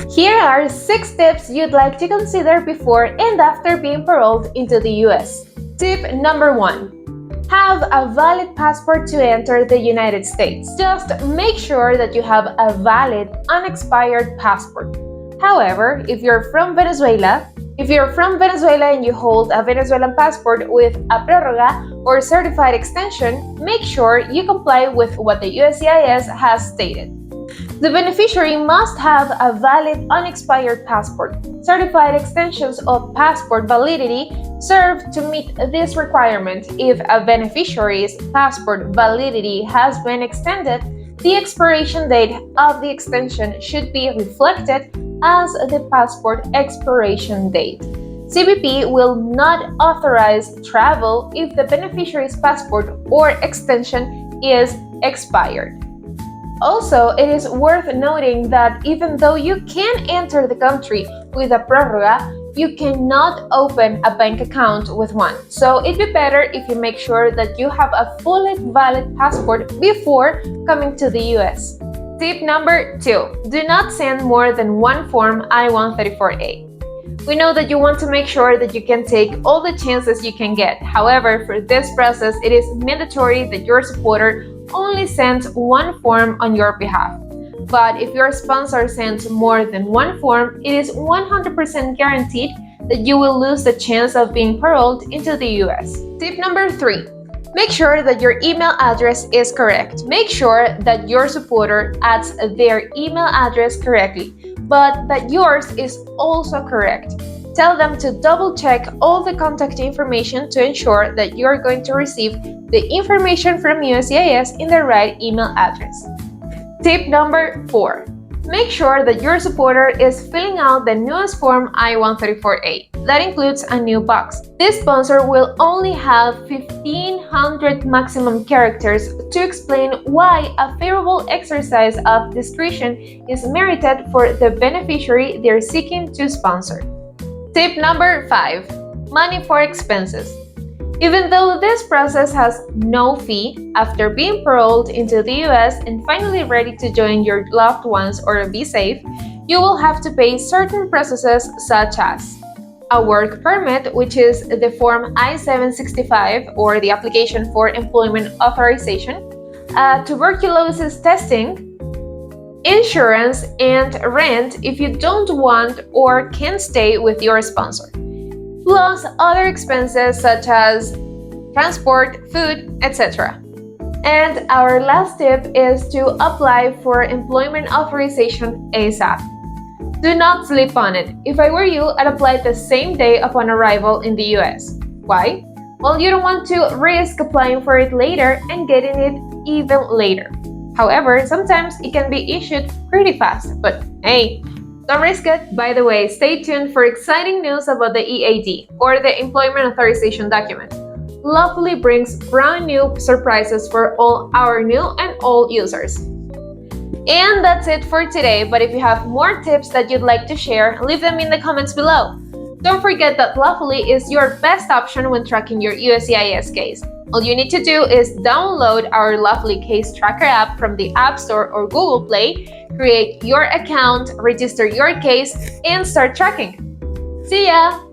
Here are 6 tips you'd like to consider before and after being paroled into the US. Tip number 1. Have a valid passport to enter the United States. Just make sure that you have a valid, unexpired passport. However, if you're from Venezuela and you hold a Venezuelan passport with a prórroga or certified extension, make sure you comply with what the USCIS has stated. The beneficiary must have a valid, unexpired passport. Certified extensions of passport validity serve to meet this requirement. If a beneficiary's passport validity has been extended, the expiration date of the extension should be reflected as the passport expiration date. CBP will not authorize travel if the beneficiary's passport or extension is expired. Also, it is worth noting that even though you can enter the country with a prórroga, you cannot open a bank account with one. So it'd be better if you make sure that you have a fully valid passport before coming to the US. Tip number 2. Do not send more than one form I-134A. We know that you want to make sure that you can take all the chances you can get. However, for this process, it is mandatory that your supporter only sends one form on your behalf. But if your sponsor sends more than one form, it is 100% guaranteed that you will lose the chance of being paroled into the US. Tip number 3. Make sure that your email address is correct. Make sure that your supporter adds their email address correctly, but that yours is also correct. Tell them to double-check all the contact information to ensure that you are going to receive the information from USCIS in the right email address. Tip number 4. Make sure that your supporter is filling out the newest form I-134A. That includes a new box. This sponsor will only have 1,500 maximum characters to explain why a favorable exercise of discretion is merited for the beneficiary they're seeking to sponsor. Tip number 5. Money for expenses. Even though this process has no fee, after being paroled into the US and finally ready to join your loved ones or be safe, you will have to pay certain processes such as a work permit, which is the form I-765 or the application for employment authorization, tuberculosis testing, insurance, and rent if you don't want or can't stay with your sponsor, plus other expenses such as transport, food, etc. And our last tip is to apply for employment authorization ASAP. Do not sleep on it. If I were you, I'd apply the same day upon arrival in the US. Why? Well, you don't want to risk applying for it later and getting it even later. However, sometimes it can be issued pretty fast, but hey, don't risk it. By the way, stay tuned for exciting news about the EAD, or the Employment Authorization Document. Lawfully brings brand new surprises for all our new and old users. And that's it for today, but if you have more tips that you'd like to share, leave them in the comments below. Don't forget that Lawfully is your best option when tracking your USCIS case. All you need to do is download our Lawfully Case Tracker app from the App Store or Google Play, create your account, register your case, and start tracking. See ya!